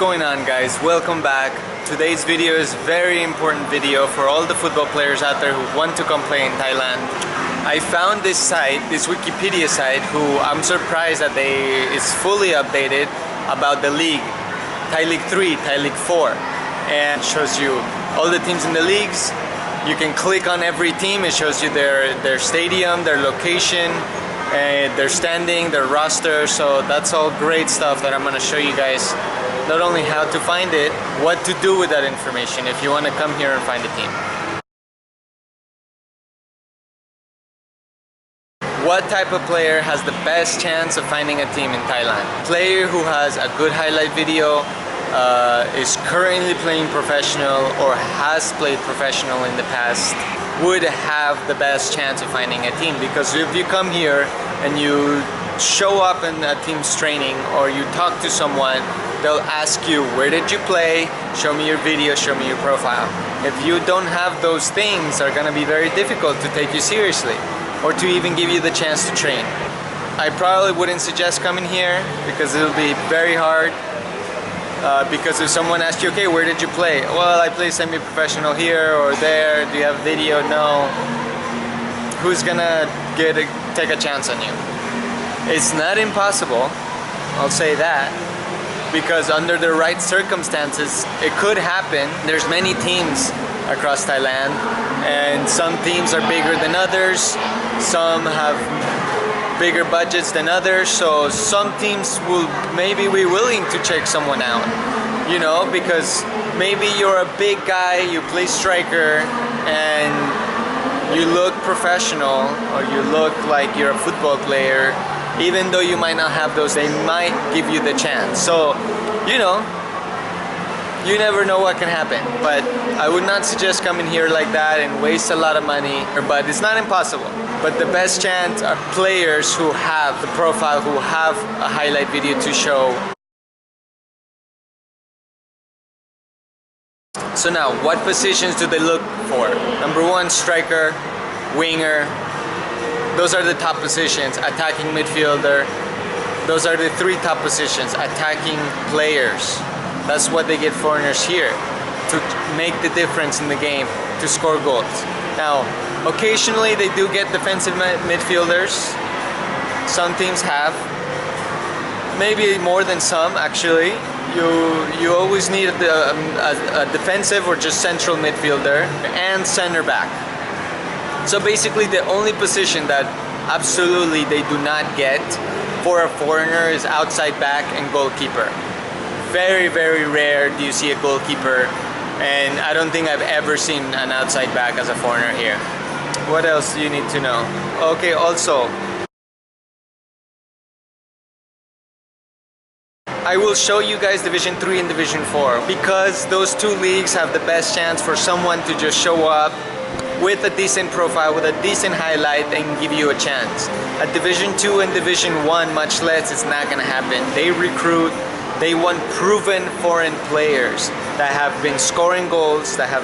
going on, guys? Welcome back. Today's video is a very important video for all the football players out there who want to come play in Thailand. I found this site, this Wikipedia site, who I'm surprised that it's fully updated about the league. Thai League 3, Thai League 4, and shows you all the teams in the leagues. You can click on every team. It shows you their stadium, their location, their standing, their roster. So that's all great stuff that I'm going to show you guys. Not only how to find it, what to do with that information if you want to come here and find a team. What type of player has the best chance of finding a team in Thailand? Player who has a good highlight video, is currently playing professional or has played professional in the past, would have the best chance of finding a team. Because if you come here and you show up in a team's training or you talk to someone, they'll ask you, where did you play? Show me your video, show me your profile. If you don't have those things, are going to be very difficult to take you seriously or to even give you the chance to train. I probably wouldn't suggest coming here because it'll be very hard. Because if someone asks you, okay, where did you play? Well, I play semi-professional here or there. Do you have video? No. Who's gonna take a chance on you? It's not impossible, I'll say that, because under the right circumstances, it could happen. There's many teams across Thailand, and some teams are bigger than others. Some have bigger budgets than others, so some teams will maybe be willing to check someone out, you know, because maybe you're a big guy, you play striker, and you look professional, or you look like you're a football player. Even though you might not have those, they might give you the chance. So, you know, you never know what can happen. But I would not suggest coming here like that and waste a lot of money. But it's not impossible. But the best chance are players who have the profile, who have a highlight video to show. So now, what positions do they look for? Number one, striker, winger. Those are the top positions. Attacking midfielder. Those are the three top positions. Attacking players. That's what they get foreigners here, to make the difference in the game, to score goals. Now, occasionally they do get defensive midfielders. Some teams have. Maybe more than some, actually. You always need a defensive or just central midfielder and center back. So basically the only position that absolutely they do not get for a foreigner is outside back and goalkeeper. Very, very rare do you see a goalkeeper, and I don't think I've ever seen an outside back as a foreigner here. What else do you need to know? Okay, also, I will show you guys Division 3 and Division 4 because those two leagues have the best chance for someone to just show up with a decent profile, with a decent highlight, and give you a chance. At Division 2 and Division 1, much less, it's not gonna happen. They recruit, they want proven foreign players that have been scoring goals, that have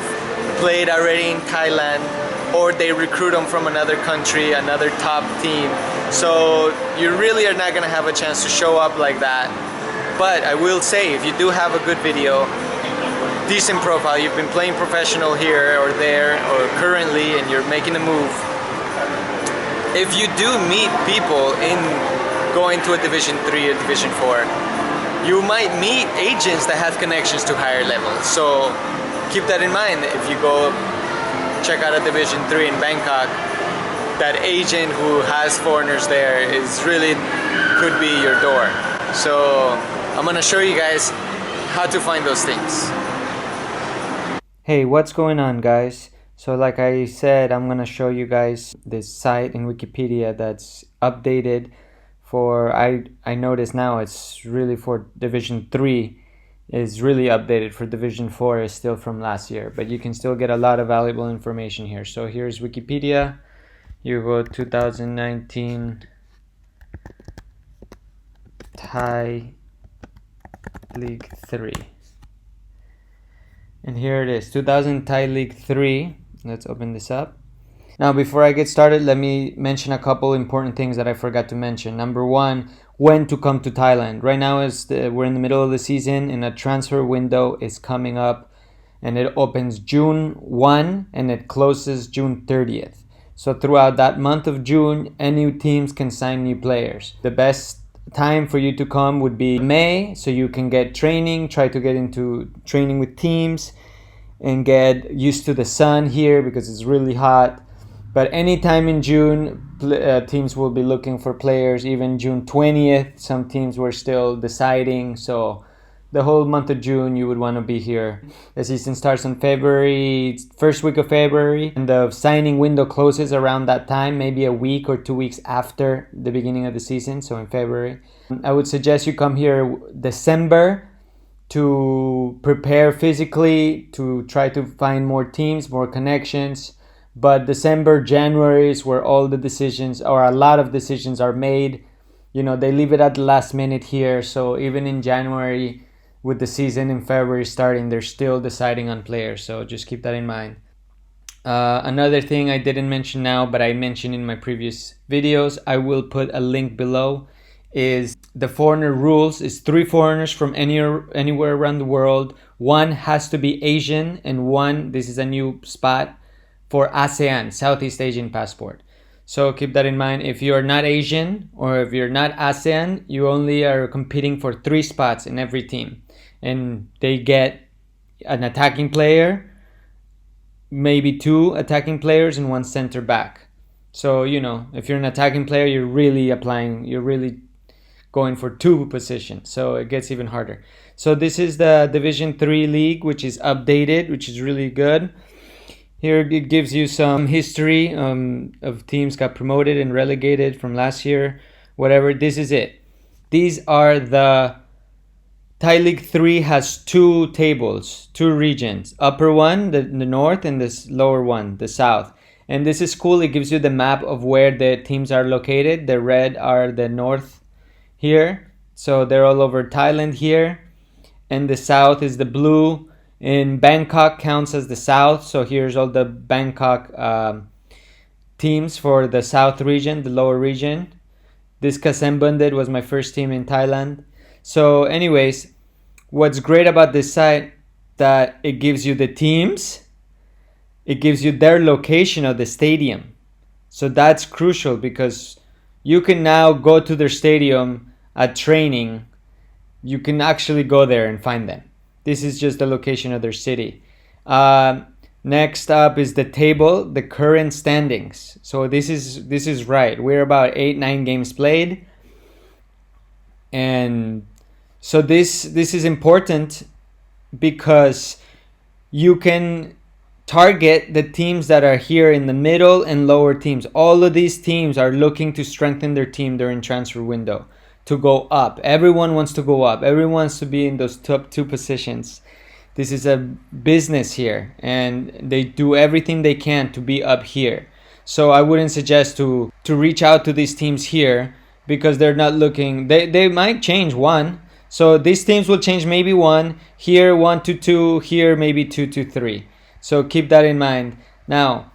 played already in Thailand, or they recruit them from another country, another top team. So you really are not gonna have a chance to show up like that. But I will say, if you do have a good video, decent profile, you've been playing professional here or there or currently, and you're making a move. If you do meet people in going to a Division 3 or Division 4, you might meet agents that have connections to higher levels. So keep that in mind. If you go check out a Division 3 in Bangkok, that agent who has foreigners there is really could be your door. So I'm gonna show you guys how to find those things. Hey, what's going on, guys? So like I said, I'm gonna show you guys this site in Wikipedia that's updated for, I notice now it's really for Division 3 is really updated. For Division 4 is still from last year, but you can still get a lot of valuable information here. So here's Wikipedia. You go 2019 Thai League 3. And here it is, 2000 Thai League 3. Let's open this up. Now, before I get started, let me mention a couple important things that I forgot to mention. Number one, when to come to Thailand. Right now we're in the middle of the season and a transfer window is coming up, and it opens June 1 and it closes June 30th. So throughout that month of June, any teams can sign new players. The best time for you to come would be May, so you can get training, try to get into training with teams and get used to the sun here because it's really hot. But anytime in June, teams will be looking for players. Even June 20th, some teams were still deciding. So the whole month of June, you would want to be here. The season starts in February, first week of February, and the signing window closes around that time, maybe a week or 2 weeks after the beginning of the season, so in February. I would suggest you come here December to prepare physically, to try to find more teams, more connections. But December, January is where all the decisions, or a lot of decisions, are made. You know, they leave it at the last minute here, so even in January, with the season in February starting, they're still deciding on players, so just keep that in mind. Another thing I didn't mention now, but I mentioned in my previous videos, I will put a link below, is the foreigner rules. Is 3 foreigners from anywhere around the world. 1 has to be Asian, and 1, this is a new spot, for ASEAN, Southeast Asian passport. So keep that in mind. If you're not Asian or if you're not ASEAN, you only are competing for 3 spots in every team. And they get an attacking player, maybe 2 attacking players, and 1 center back. So, you know, if you're an attacking player, you're really going for 2 positions. So it gets even harder. So this is the Division 3 league, which is updated, which is really good. Here it gives you some history of teams got promoted and relegated from last year, whatever. This is it. These are the Thai League 3 has 2 tables, 2 regions. Upper one, the north, and this lower one, the south. And this is cool. It gives you the map of where the teams are located. The red are the north here. So they're all over Thailand here. And the south is the blue. In Bangkok counts as the south. So here's all the Bangkok teams for the south region, the lower region. This Kasembundit was my first team in Thailand. So anyways, what's great about this site, that it gives you the teams, it gives you their location of the stadium. So that's crucial because you can now go to their stadium at training. You can actually go there and find them. This is just the location of their city. Next up is the table, the current standings. So this is right. We're about 8-9 games played. And so this is important because you can target the teams that are here in the middle and lower teams. All of these teams are looking to strengthen their team during transfer window, to go up. Everyone wants to go up. Everyone wants to be in those top 2 positions. This is a business here, and they do everything they can to be up here. So I wouldn't suggest to reach out to these teams here because they're not looking. They might change 1. So these teams will change maybe 1, here 1 to 2, here maybe 2 to 3. So keep that in mind. Now,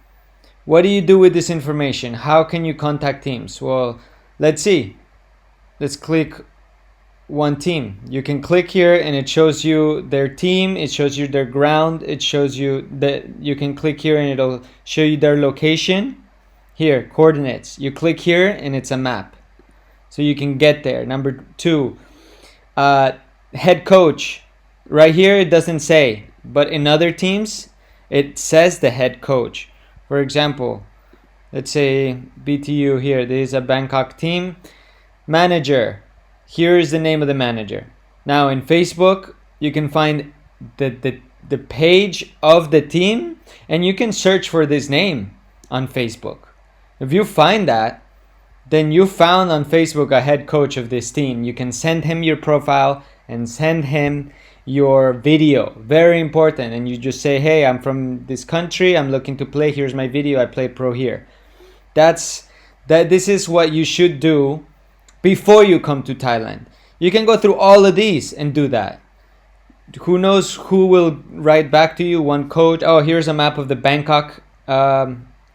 what do you do with this information? How can you contact teams? Well, let's see. Let's click one team. You can click here and it shows you their team, it shows you their ground, it shows you that you can click here and it'll show you their location. Here, coordinates. You click here and it's a map. So you can get there. Number 2, head coach. Right here it doesn't say, but in other teams it says the head coach. For example, let's say BTU here. This is a Bangkok team. Manager. Here is the name of the manager. Now in Facebook, you can find the page of the team and you can search for this name on Facebook. If you find that, then you found on Facebook a head coach of this team. You can send him your profile and send him your video. Very important. And you just say, hey, I'm from this country. I'm looking to play. Here's my video. I play pro here. This is what you should do before you come to Thailand. You can go through all of these and do that. Who knows who will write back to you? One coach. Oh, here's a map of the Bangkok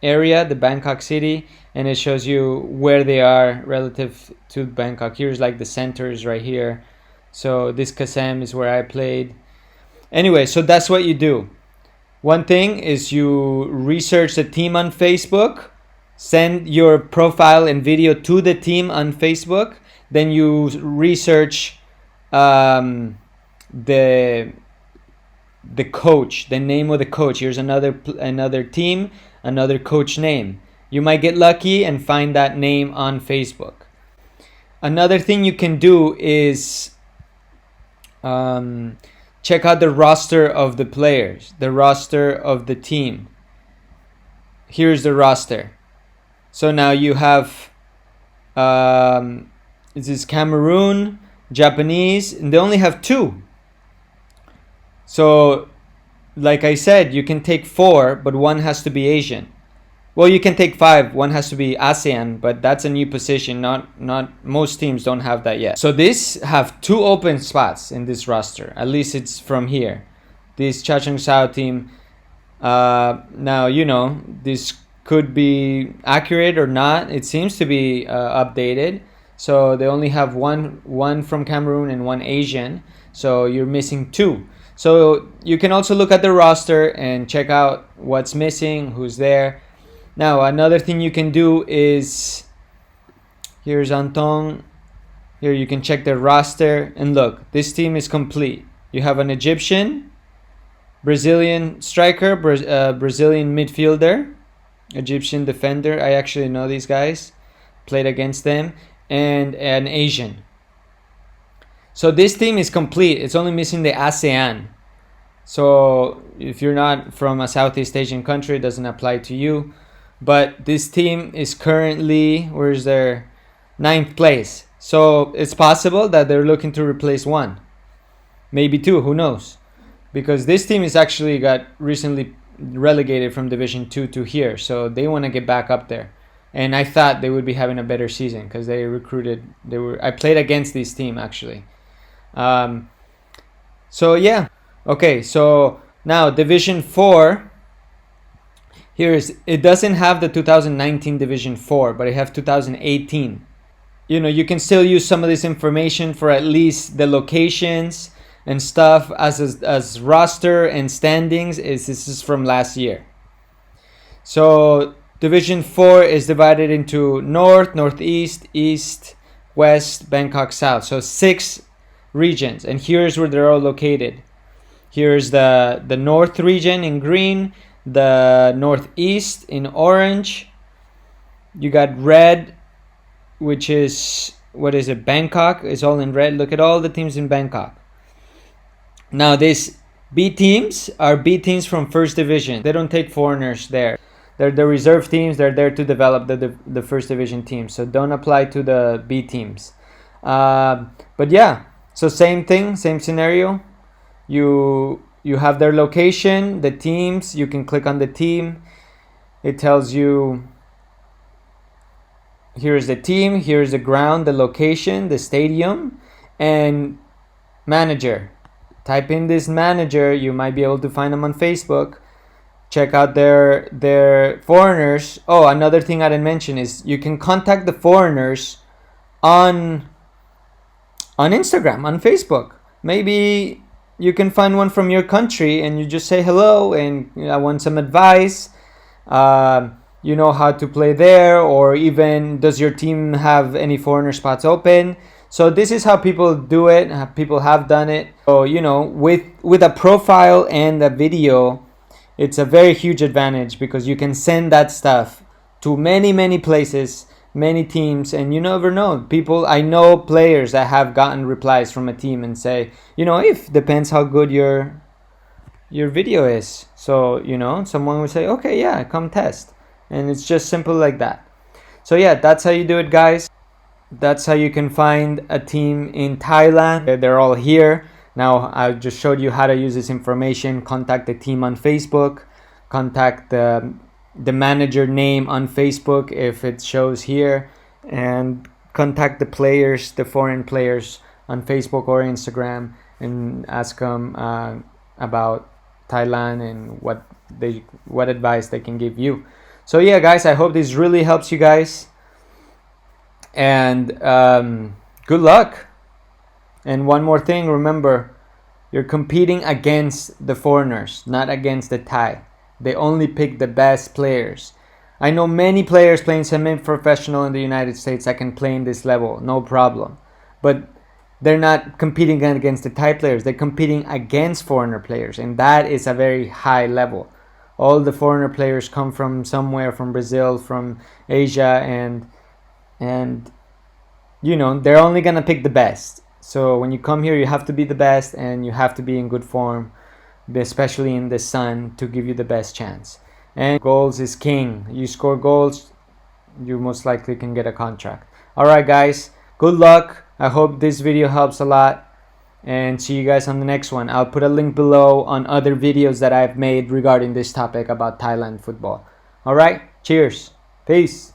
area, the Bangkok city, and it shows you where they are relative to Bangkok. Here's like the centers right here. So this Kasem is where I played. Anyway, so that's what you do. One thing is you research the team on Facebook, send your profile and video to the team on Facebook, then you research the coach, the name of the coach. Here's another team, another coach name. You might get lucky and find that name on Facebook. Another thing you can do is check out the roster of the players, the roster of the team. Here's the roster. So now you have this is Cameroon, Japanese, and they only have 2. So, like I said, you can take 4, but 1 has to be Asian. Well, you can take 5, 1 has to be ASEAN, but that's a new position. Not most teams don't have that yet. So this have 2 open spots in this roster. At least it's from here. This Chacheng Sao team. Now you know this could be accurate or not. It seems to be updated. So they only have one from Cameroon and 1 Asian. So you're missing 2. So you can also look at the roster and check out what's missing, who's there. Now, another thing you can do is, here's Anton. Here you can check the roster and look, this team is complete. You have an Egyptian, Brazilian striker, Brazilian midfielder, Egyptian defender. I actually know these guys, played against them, and an Asian. So this team is complete. It's only missing the ASEAN. So if you're not from a Southeast Asian country, it doesn't apply to you. But this team is currently, where's their 9th place. So it's possible that they're looking to replace 1, maybe 2, who knows? Because this team is actually got recently relegated from Division 2 to here. So they want to get back up there. And I thought they would be having a better season because they recruited, I played against this team actually. So yeah. Okay, so now Division 4. It doesn't have the 2019 Division 4, but it have 2018. You know, you can still use some of this information for at least the locations and stuff as roster and standings. This is from last year. So Division 4 is divided into North, Northeast, East, West, Bangkok, South. So 6 regions, and here's where they're all located. Here's the North region in green, the Northeast in orange. You got red, which is, what is it, Bangkok is all in red. Look at all the teams in Bangkok. Now these B teams are B teams from first division. They don't take foreigners there. They're the reserve teams. They're there to develop the first division teams. So don't apply to the B teams. But yeah, so same thing, same scenario. You have their location, the teams. You can click on the team. It tells you, here's the team, here's the ground, the location, the stadium, and manager. Type in this manager. You might be able to find them on Facebook. Check out their foreigners. Oh, another thing I didn't mention is you can contact the foreigners on Instagram, on Facebook. Maybe you can find one from your country and you just say hello and I want some advice. You know how to play there, or even does your team have any foreigner spots open? So this is how people do it. People have done it. So, you know, with a profile and a video, it's a very huge advantage because you can send that stuff to many places, many teams, and you never know. I know players that have gotten replies from a team and say, you know, if depends how good your video is. So, you know, someone would say, okay, yeah, come test. And it's just simple like that. So yeah, that's how you do it, guys. That's how you can find a team in Thailand. They're all here. Now, I just showed you how to use this information. Contact the team on Facebook. Contact the manager name on Facebook if it shows here. And contact the players, the foreign players on Facebook or Instagram, and ask them about Thailand and what advice they can give you. So yeah, guys, I hope this really helps you guys, and good luck. And one more thing, remember, you're competing against the foreigners, not against the Thai. They only pick the best players. I know many players playing semi-professional in the United States that can play in this level, no problem. But they're not competing against the Thai players. They're competing against foreigner players, and that is a very high level. All the foreigner players come from somewhere, from Brazil, from Asia, and you know, they're only gonna pick the best. So when you come here, you have to be the best, and you have to be in good form, especially in the sun, to give you the best chance. And goals is king. You score goals, you most likely can get a contract. Alright guys, good luck. I hope this video helps a lot, and see you guys on the next one. I'll put a link below on other videos that I've made regarding this topic about Thailand football. Alright, cheers, peace.